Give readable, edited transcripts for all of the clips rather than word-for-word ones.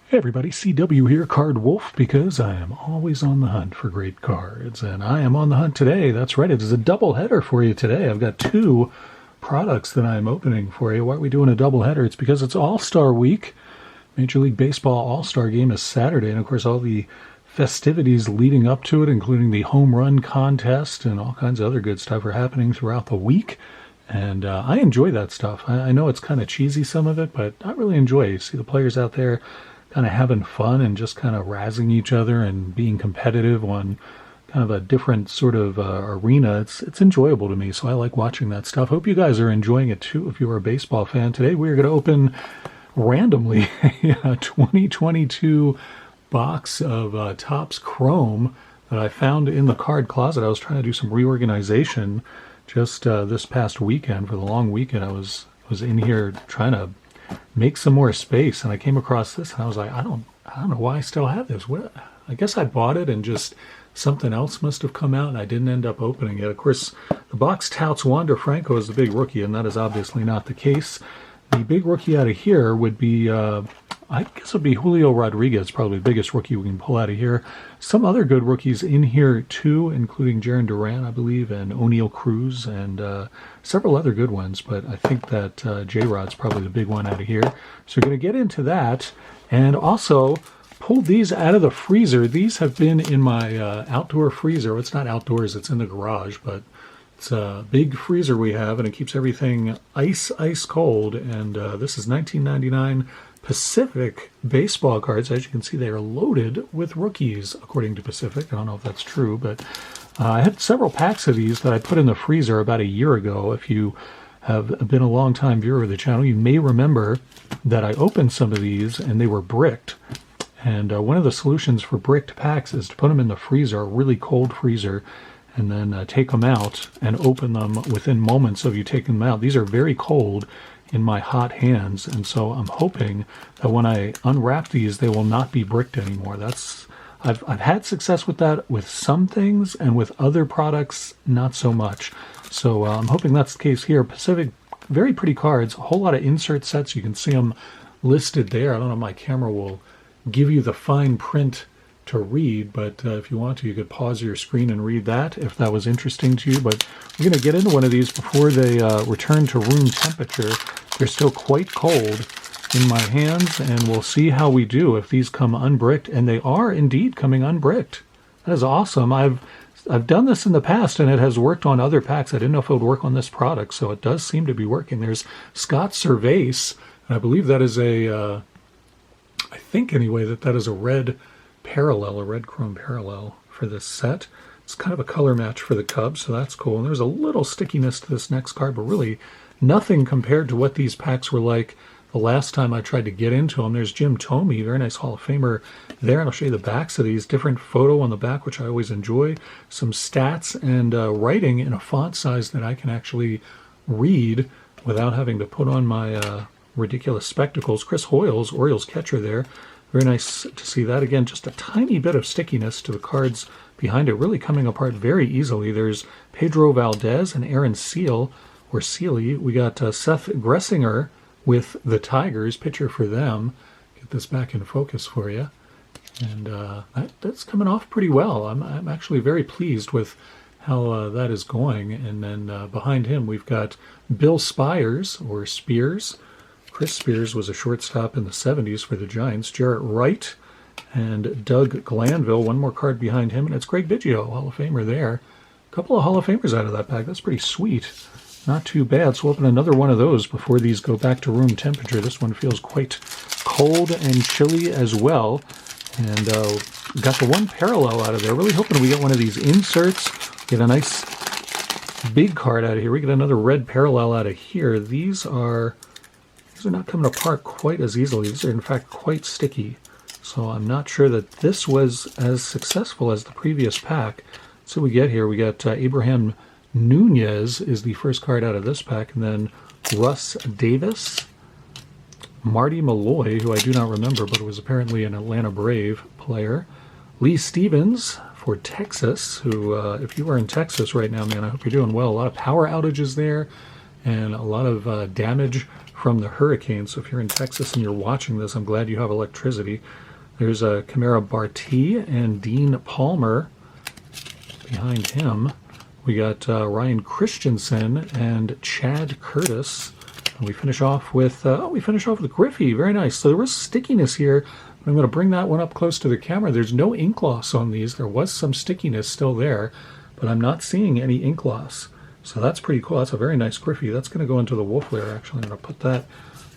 Hey everybody, CW here, Card Wolf, because I am always on the hunt for great cards, and I am on the hunt today. That's right, it is a double header for you today. I've got two products that I'm opening for you. Why are we doing a double header? It's because it's All-Star Week. Major League Baseball All-Star Game is Saturday, and of course all the festivities leading up to it, including the home run contest and all kinds of other good stuff, are happening throughout the week. And I enjoy that stuff. I know it's kind of cheesy, some of it, but I really enjoy it. You see the players out there kind of having fun and just kind of razzing each other and being competitive on kind of a different sort of arena. It's enjoyable to me, so I like watching that stuff. Hope you guys are enjoying it too if you're a baseball fan. Today we're going to open randomly a 2022 box of Topps Chrome that I found in the card closet. I was trying to do some reorganization just this past weekend. For the long weekend I was in here trying to make some more space, and I came across this and I was like, I don't know why I still have this. I guess I bought it and just something else must have come out and I didn't end up opening it. Of course, the box touts Wander Franco as the big rookie, and that is obviously not the case. The big rookie out of here would be, I guess it would be Julio Rodriguez, probably the biggest rookie we can pull out of here. Some other good rookies in here too, including Jaron Duran, I believe, and O'Neal Cruz, and several other good ones. But I think that J-Rod's probably the big one out of here. So we're going to get into that, and also pulled these out of the freezer. These have been in my outdoor freezer. It's not outdoors, it's in the garage, but it's a big freezer we have, and it keeps everything ice cold. And this is 1999 Pacific baseball cards. As you can see, they are loaded with rookies, according to Pacific. I don't know if that's true, but I had several packs of these that I put in the freezer about a year ago. If you have been a long-time viewer of the channel, you may remember that I opened some of these and they were bricked. And one of the solutions for bricked packs is to put them in the freezer, a really cold freezer, and then take them out and open them within moments of you taking them out. These are very cold in my hot hands, and so I'm hoping that when I unwrap these, they will not be bricked anymore. I've had success with that with some things, and with other products, not so much. So I'm hoping that's the case here. Pacific, very pretty cards, a whole lot of insert sets. You can see them listed there. I don't know if my camera will give you the fine print to read, but if you want to, you could pause your screen and read that if that was interesting to you. But we're going to get into one of these before they return to room temperature. They're still quite cold in my hands, and we'll see how we do if these come unbricked, and they are indeed coming unbricked. That is awesome. I've done this in the past, and it has worked on other packs. I didn't know if it would work on this product, so it does seem to be working. There's Scott Servais, and I believe that is I think anyway, that is a red parallel, a red chrome parallel for this set. It's kind of a color match for the Cubs, so that's cool. And there's a little stickiness to this next card, but really nothing compared to what these packs were like the last time I tried to get into them. There's Jim Thome, very nice Hall of Famer there, and I'll show you the backs of these. Different photo on the back, which I always enjoy. Some stats and writing in a font size that I can actually read without having to put on my ridiculous spectacles. Chris Hoiles, Orioles catcher there. Very nice to see that. Again, just a tiny bit of stickiness to the cards behind it, really coming apart very easily. There's Pedro Valdez and Aaron Seal, or Sealy. We got Seth Gressinger with the Tigers, pitcher for them. Get this back in focus for you. And that's coming off pretty well. I'm actually very pleased with how that is going. And then behind him, we've got Bill Spires, or Spears. Chris Spears was a shortstop in the 70s for the Giants. Jarrett Wright and Doug Glanville. One more card behind him, and it's Greg Biggio, Hall of Famer there. A couple of Hall of Famers out of that pack. That's pretty sweet. Not too bad. So we'll open another one of those before these go back to room temperature. This one feels quite cold and chilly as well. And got the one parallel out of there. Really hoping we get one of these inserts. Get a nice big card out of here. We get another red parallel out of here. These are not coming apart quite as easily. These are in fact quite sticky. So I'm not sure that this was as successful as the previous pack. So we get here, we got Abraham Nunez is the first card out of this pack, and then Russ Davis, Marty Malloy, who I do not remember, but was apparently an Atlanta Brave player, Lee Stevens for Texas, who if you are in Texas right now, man, I hope you're doing well. A lot of power outages there, and a lot of damage from the hurricane. So if you're in Texas and you're watching this, I'm glad you have electricity. There's a Camara Barti and Dean Palmer behind him. We got Ryan Christensen and Chad Curtis. And we finish off with Griffey. Very nice. So there was stickiness here. I'm going to bring that one up close to the camera. There's no ink loss on these. There was some stickiness still there, but I'm not seeing any ink loss. So that's pretty cool. That's a very nice Griffey. That's going to go into the wolf layer, actually. I'm going to put that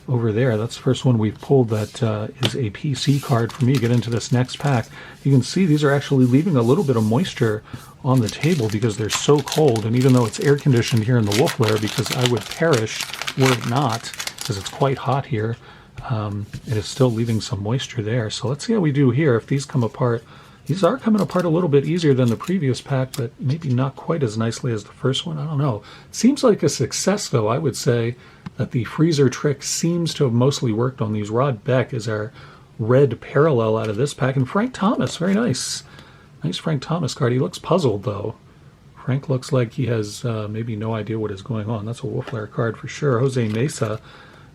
over there. That's the first one we've pulled that is a PC card for me to get into this next pack. You can see these are actually leaving a little bit of moisture on the table because they're so cold, and even though it's air conditioned here in the wolf lair, because I would perish were it not, because it's quite hot here, it is still leaving some moisture there. So let's see how we do here. If these come apart, these are coming apart a little bit easier than the previous pack, but maybe not quite as nicely as the first one. I don't know. Seems like a success, though. I would say that the freezer trick seems to have mostly worked on these. Rod Beck is our red parallel out of this pack, and Frank Thomas, very nice. Nice Frank Thomas card. He looks puzzled, though. Frank looks like he has maybe no idea what is going on. That's a wolf lair card for sure. Jose Mesa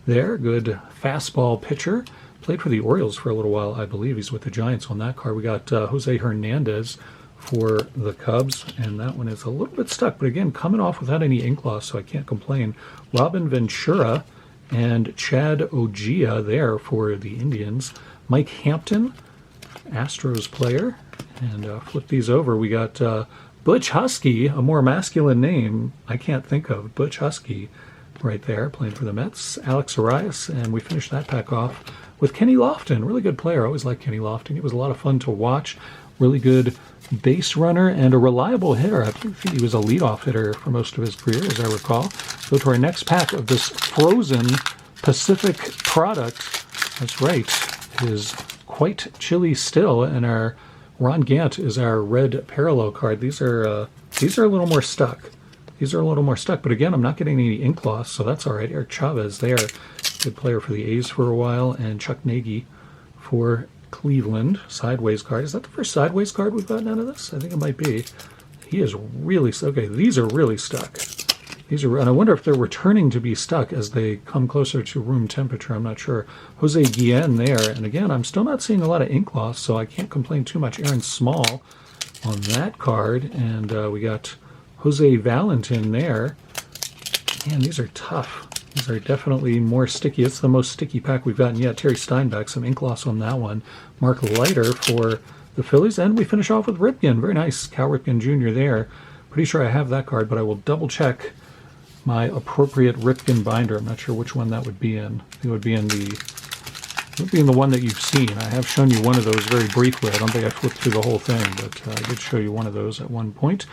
there, good fastball pitcher. Played for the Orioles for a little while, I believe. He's with the Giants on that card. We got Jose Hernandez for the Cubs, and that one is a little bit stuck, but again, coming off without any ink loss, so I can't complain. Robin Ventura and Chad Ogia there for the Indians. Mike Hampton, Astros player. And flip these over. We got Butch Husky, a more masculine name I can't think of. Butch Husky right there, playing for the Mets. Alex Arias, and we finished that pack off with Kenny Lofton. Really good player. I always liked Kenny Lofton. He was a lot of fun to watch. Really good base runner and a reliable hitter. I think he was a leadoff hitter for most of his career, as I recall. Go to our next pack of this frozen Pacific product. That's right. It is quite chilly still, and our Ron Gant is our red parallel card. These are a little more stuck. These are a little more stuck, but again, I'm not getting any ink loss, so that's all right. Eric Chavez there, good player for the A's for a while, and Chuck Nagy for Cleveland. Sideways card. Is that the first sideways card we've gotten out of this? I think it might be. He is really okay. These are really stuck. And I wonder if they're returning to be stuck as they come closer to room temperature. I'm not sure. Jose Guillen there. And again, I'm still not seeing a lot of ink loss, so I can't complain too much. Aaron Small on that card. And we got Jose Valentin there. Man, these are tough. These are definitely more sticky. It's the most sticky pack we've gotten yet. Terry Steinbeck, some ink loss on that one. Mark Leiter for the Phillies. And we finish off with Ripken. Very nice. Cal Ripken Jr. there. Pretty sure I have that card, but I will double check my appropriate Ripken binder. I'm not sure which one that would be in. I think it would be in the one that you've seen. I have shown you one of those very briefly. I don't think I flipped through the whole thing, but I did show you one of those at one point.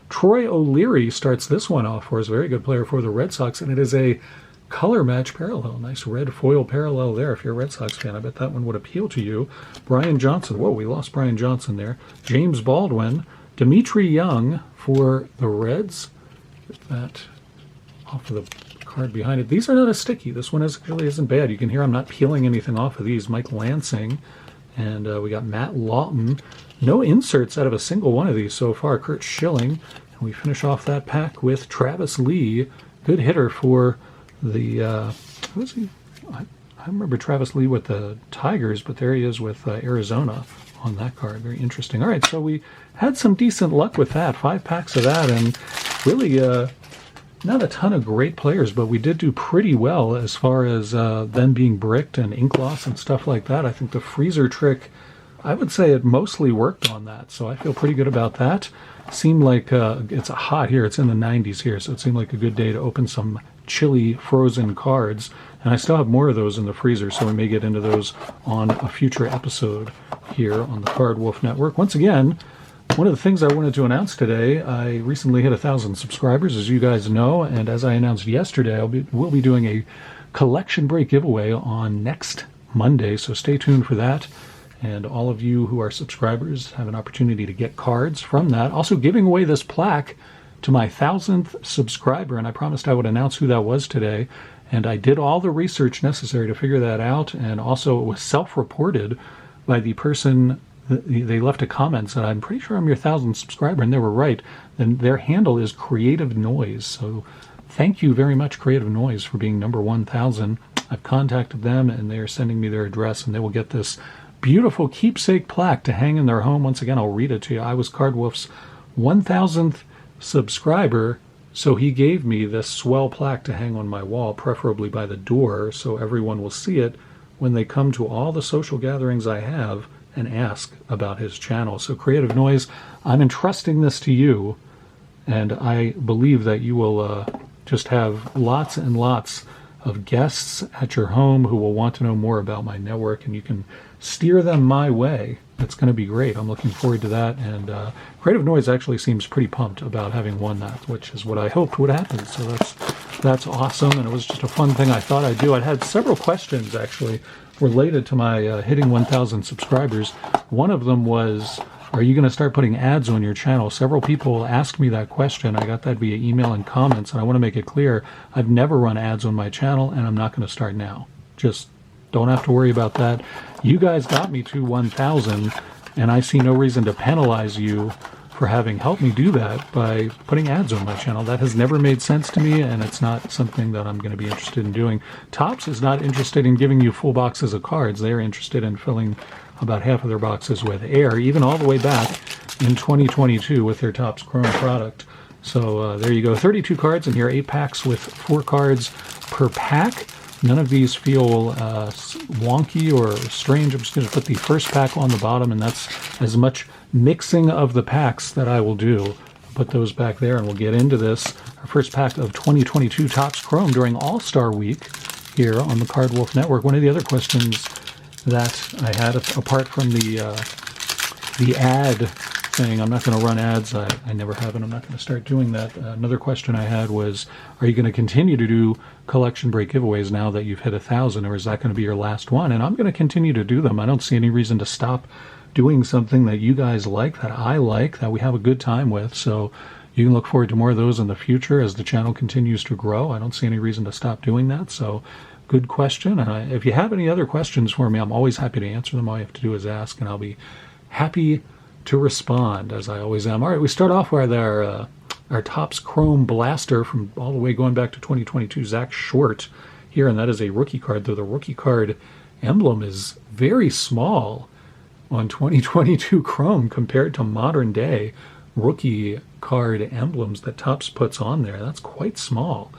Troy O'Leary starts this one off for us. Very good player for the Red Sox, and it is a color match parallel. Nice red foil parallel there. If you're a Red Sox fan, I bet that one would appeal to you. Brian Johnson. Whoa, we lost Brian Johnson there. James Baldwin. Dimitri Young for the Reds. Get that off of the card behind it. These are not as sticky. This one really isn't bad. You can hear I'm not peeling anything off of these. Mike Lansing. And we got Matt Lawton. No inserts out of a single one of these so far. Kurt Schilling. And we finish off that pack with Travis Lee. Good hitter for the... who is he? I remember Travis Lee with the Tigers, but there he is with Arizona on that card. Very interesting. All right, so we had some decent luck with that. 5 packs of that, and really not a ton of great players, but we did do pretty well as far as them being bricked and ink loss and stuff like that. I think the freezer trick, I would say it mostly worked on that, so I feel pretty good about that. Seemed like it's hot here. It's in the 90s here, so it seemed like a good day to open some chilly frozen cards. And I still have more of those in the freezer, so we may get into those on a future episode here on the Card Wolf Network. Once again, one of the things I wanted to announce today, I recently hit 1,000 subscribers, as you guys know, and as I announced yesterday, we'll be doing a collection break giveaway on next Monday, so stay tuned for that. And all of you who are subscribers have an opportunity to get cards from that. Also giving away this plaque to my 1,000th subscriber, and I promised I would announce who that was today. And I did all the research necessary to figure that out, and also it was self-reported by the person. They left a comment, said, I'm pretty sure I'm your 1,000th subscriber, and they were right. And their handle is Creative Noise. So thank you very much, Creative Noise, for being number 1,000. I've contacted them, and they are sending me their address, and they will get this beautiful keepsake plaque to hang in their home. Once again, I'll read it to you. I was Card Wolf's 1,000th subscriber, so he gave me this swell plaque to hang on my wall, preferably by the door, so everyone will see it when they come to all the social gatherings I have and ask about his channel. So Creative Noise, I'm entrusting this to you, and I believe that you will just have lots and lots of guests at your home who will want to know more about my network, and you can steer them my way. It's going to be great. I'm looking forward to that, and Creative Noise actually seems pretty pumped about having won that, which is what I hoped would happen. So that's awesome, and it was just a fun thing I thought I'd do. I had several questions actually related to my hitting 1,000 subscribers. One of them was, are you going to start putting ads on your channel? Several people asked me that question. I got that via email and comments, and I want to make it clear, I've never run ads on my channel, and I'm not going to start now. Just don't have to worry about that. You guys got me to 1,000, and I see no reason to penalize you for having helped me do that by putting ads on my channel. That has never made sense to me, and it's not something that I'm going to be interested in doing. Topps is not interested in giving you full boxes of cards. They're interested in filling about half of their boxes with air, even all the way back in 2022 with their Topps Chrome product. So there you go, 32 cards in here, 8 packs with 4 cards per pack. None of these feel wonky or strange. I'm just going to put the first pack on the bottom, and that's as much mixing of the packs that I will do. Put those back there, and we'll get into this. Our first pack of 2022 Topps Chrome during All-Star Week here on the Card Wolf Network. One of the other questions that I had, apart from the ad thing, I'm not going to run ads. I never have, and I'm not going to start doing that. Another question I had was, are you going to continue to do collection break giveaways now that you've hit 1,000, or is that going to be your last one? And I'm going to continue to do them. I don't see any reason to stop doing something that you guys like, that I like, that we have a good time with. So you can look forward to more of those in the future as the channel continues to grow. I don't see any reason to stop doing that. So good question. And if you have any other questions for me, I'm always happy to answer them. All you have to do is ask, and I'll be happy to respond, as I always am. All right, we start off with our Topps Chrome Blaster from all the way going back to 2022, Zach Short here, and that is a rookie card, though the rookie card emblem is very small on 2022 Chrome compared to modern day rookie card emblems that Topps puts on there. That's quite small,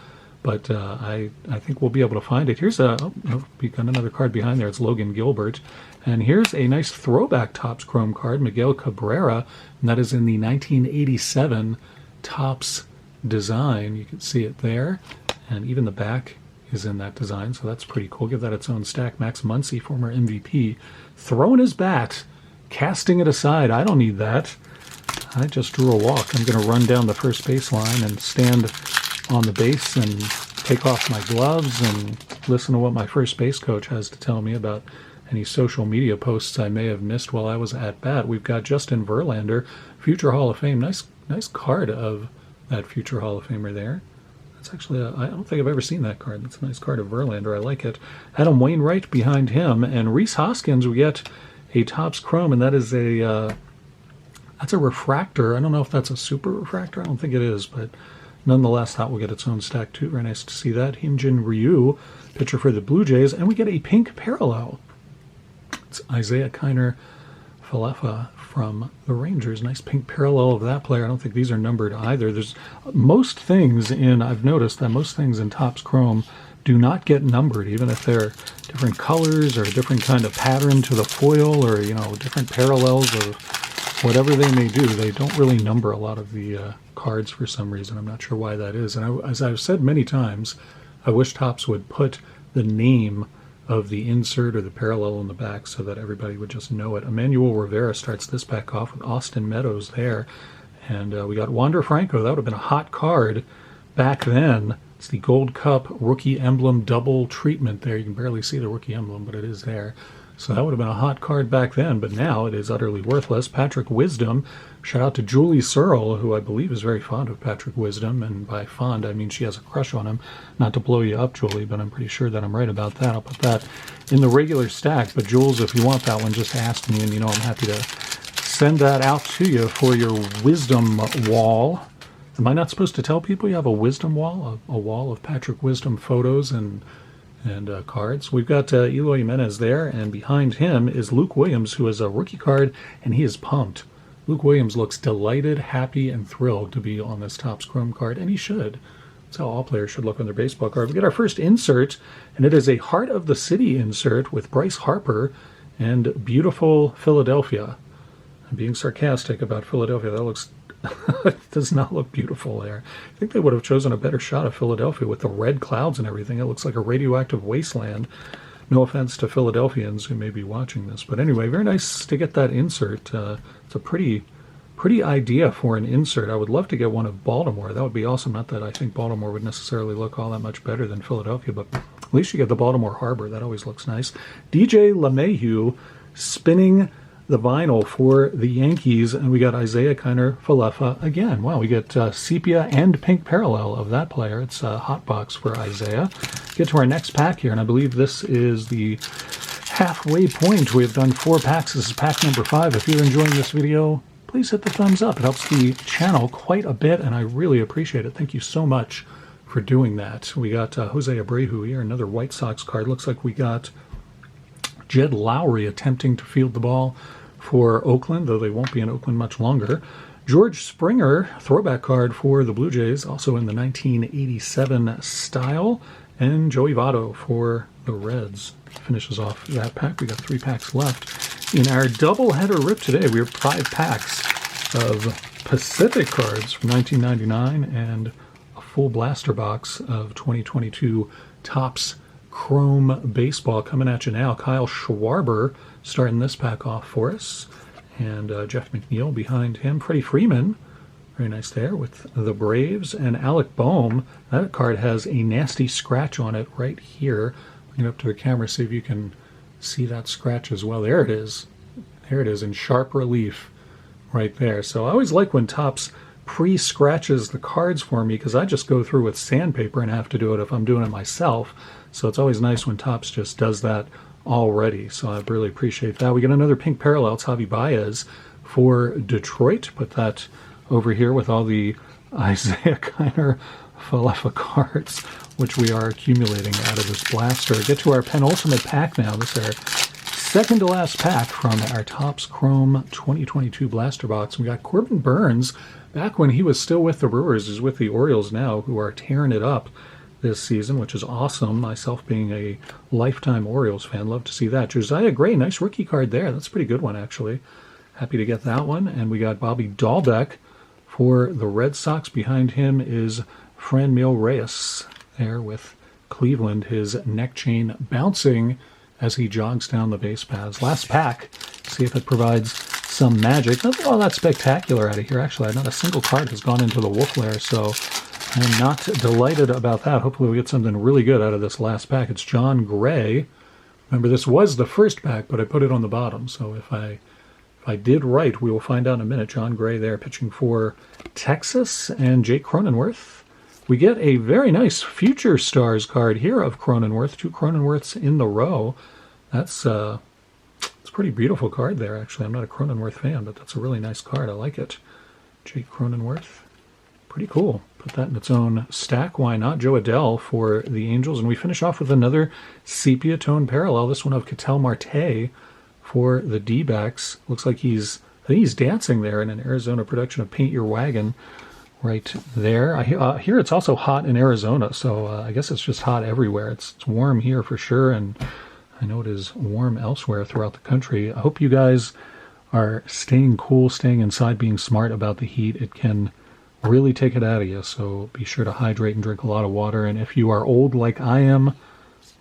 but I think we'll be able to find it. Here's we got another card behind there. It's Logan Gilbert. And here's a nice throwback Topps Chrome card, Miguel Cabrera, and that is in the 1987 Topps design. You can see it there, and even the back is in that design, so that's pretty cool. Give that its own stack. Max Muncy, former MVP, throwing his bat, casting it aside. I don't need that. I just drew a walk. I'm going to run down the first baseline and stand on the base and take off my gloves and listen to what my first base coach has to tell me about any social media posts I may have missed while I was at bat. We've got Justin Verlander, future Hall of Fame. Nice card of that future Hall of Famer there. That's actually, I don't think I've ever seen that card. That's a nice card of Verlander. I like it. Adam Wainwright behind him. And Rhys Hoskins, we get a Topps Chrome, and that is that's a refractor. I don't know if that's a super refractor. I don't think it is, but nonetheless, that will get its own stack too. Very nice to see that. Hyunjin Ryu, pitcher for the Blue Jays. And we get a pink parallel. It's Isaiah Kiner Falefa from the Rangers. Nice pink parallel of that player. I don't think these are numbered either. There's most things I've noticed that most things in Topps Chrome do not get numbered, even if they're different colors or a different kind of pattern to the foil, or different parallels of whatever they may do. They don't really number a lot of the cards for some reason. I'm not sure why that is. And as I've said many times, I wish Topps would put the name of the insert or the parallel in the back so that everybody would just know it. Emmanuel Rivera starts this pack off with Austin Meadows there. And we got Wander Franco. That would have been a hot card back then. It's the Gold Cup rookie emblem double treatment there. You can barely see the rookie emblem, but it is there. So that would have been a hot card back then, but now it is utterly worthless. Patrick Wisdom, shout out to Julie Searle, who I believe is very fond of Patrick Wisdom, and by fond I mean she has a crush on him. Not to blow you up, Julie, but I'm pretty sure that I'm right about that. I'll put that in the regular stack, but Jules, if you want that one, just ask me, and I'm happy to send that out to you for your Wisdom wall. Am I not supposed to tell people you have a Wisdom wall, a wall of Patrick Wisdom photos and and cards. We've got Eloy Jimenez there, and behind him is Luke Williams, who is a rookie card, and he is pumped. Luke Williams looks delighted, happy, and thrilled to be on this Topps Chrome card, and he should. That's how all players should look on their baseball card. We get our first insert, and it is a Heart of the City insert with Bryce Harper and beautiful Philadelphia. I'm being sarcastic about Philadelphia. That looks does not look beautiful there. I think they would have chosen a better shot of Philadelphia with the red clouds and everything. It looks like a radioactive wasteland. No offense to Philadelphians who may be watching this. But anyway, very nice to get that insert. It's a pretty idea for an insert. I would love to get one of Baltimore. That would be awesome. Not that I think Baltimore would necessarily look all that much better than Philadelphia, but at least you get the Baltimore Harbor. That always looks nice. DJ LeMahieu spinning the vinyl for the Yankees, and we got Isaiah Kiner-Falefa again. Wow, we get sepia and pink parallel of that player. It's a hot box for Isaiah. Get to our next pack here, and I believe this is the halfway point. We have done 4 packs. This is pack number 5. If you're enjoying this video, please hit the thumbs up. It helps the channel quite a bit, and I really appreciate it. Thank you so much for doing that. We got Jose Abreu here, another White Sox card. Looks like we got Jed Lowry attempting to field the ball for Oakland, though they won't be in Oakland much longer. George Springer, throwback card for the Blue Jays, also in the 1987 style. And Joey Votto for the Reds. Finishes off that pack. We got 3 packs left. In our doubleheader rip today, we have 5 packs of Pacific cards from 1999 and a full blaster box of 2022 Topps Chrome Baseball coming at you now. Kyle Schwarber starting this pack off for us. And Jeff McNeil behind him. Freddie Freeman, very nice there with the Braves. And Alec Boehm, that card has a nasty scratch on it right here. Bring it up to the camera, see if you can see that scratch as well. There it is. There it is in sharp relief right there. So I always like when Topps pre-scratches the cards for me, because I just go through with sandpaper and have to do it if I'm doing it myself. So it's always nice when Topps just does that already. So I really appreciate that. We get another pink parallel. It's Javi Baez for Detroit. Put that over here with all the Isaiah Kiner-Falefa cards, which we are accumulating out of this blaster. Get to our penultimate pack now. This is our second to last pack from our Topps Chrome 2022 blaster box. We got Corbin Burns back when he was still with the Brewers. He's with the Orioles now, who are tearing it up this season, which is awesome. Myself being a lifetime Orioles fan, love to see that. Josiah Gray, nice rookie card there. That's a pretty good one, actually. Happy to get that one. And we got Bobby Dahlbeck for the Red Sox. Behind him is Franmil Reyes there with Cleveland, his neck chain bouncing as he jogs down the base paths. Last pack, see if it provides some magic. Nothing all that spectacular out of here. Actually, not a single card has gone into the wolf lair, so I'm not delighted about that. Hopefully we get something really good out of this last pack. It's John Gray. Remember, this was the first pack, but I put it on the bottom, so if I did right, we will find out in a minute. John Gray there pitching for Texas, and Jake Cronenworth. We get a very nice Future Stars card here of Cronenworth. 2 Cronenworths in the row. It's a pretty beautiful card there, actually. I'm not a Cronenworth fan, but that's a really nice card. I like it. Jake Cronenworth. Pretty cool. Put that in its own stack. Why not? Joe Adele for the Angels. And we finish off with another sepia tone parallel. This one of Ketel Marte for the D-backs. Looks like I think he's dancing there in an Arizona production of Paint Your Wagon right there. I hear it's also hot in Arizona, so I guess it's just hot everywhere. It's warm here for sure, and I know it is warm elsewhere throughout the country. I hope you guys are staying cool, staying inside, being smart about the heat. It can really take it out of you, so be sure to hydrate and drink a lot of water. And if you are old like I am,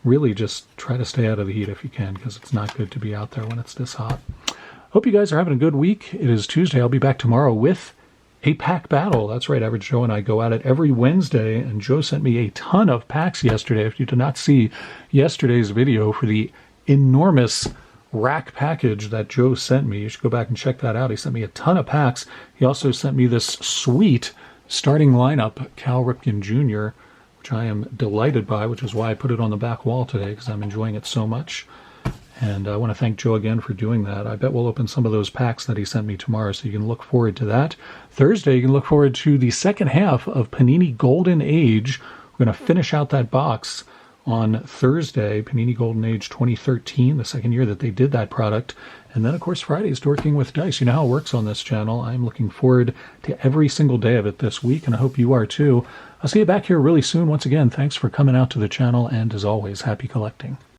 really just try to stay out of the heat if you can, because it's not good to be out there when it's this hot. Hope you guys are having a good week. It is Tuesday. I'll be back tomorrow with a pack battle. That's right, Average Joe and I go at it every Wednesday, and Joe sent me a ton of packs yesterday. If you did not see yesterday's video for the enormous rack package that Joe sent me, you should go back and check that out. He sent me a ton of packs. He also sent me this sweet starting lineup, Cal Ripken Jr., which I am delighted by, which is why I put it on the back wall today, because I'm enjoying it so much. And I want to thank Joe again for doing that. I bet we'll open some of those packs that he sent me tomorrow, so you can look forward to that. Thursday, you can look forward to the second half of Panini Golden Age. We're going to finish out that box on Thursday, Panini Golden Age 2013, the second year that they did that product. And then, of course, Friday is Dorking with Dice. You know how it works on this channel. I'm looking forward to every single day of it this week, and I hope you are too. I'll see you back here really soon. Once again, thanks for coming out to the channel, and as always, happy collecting.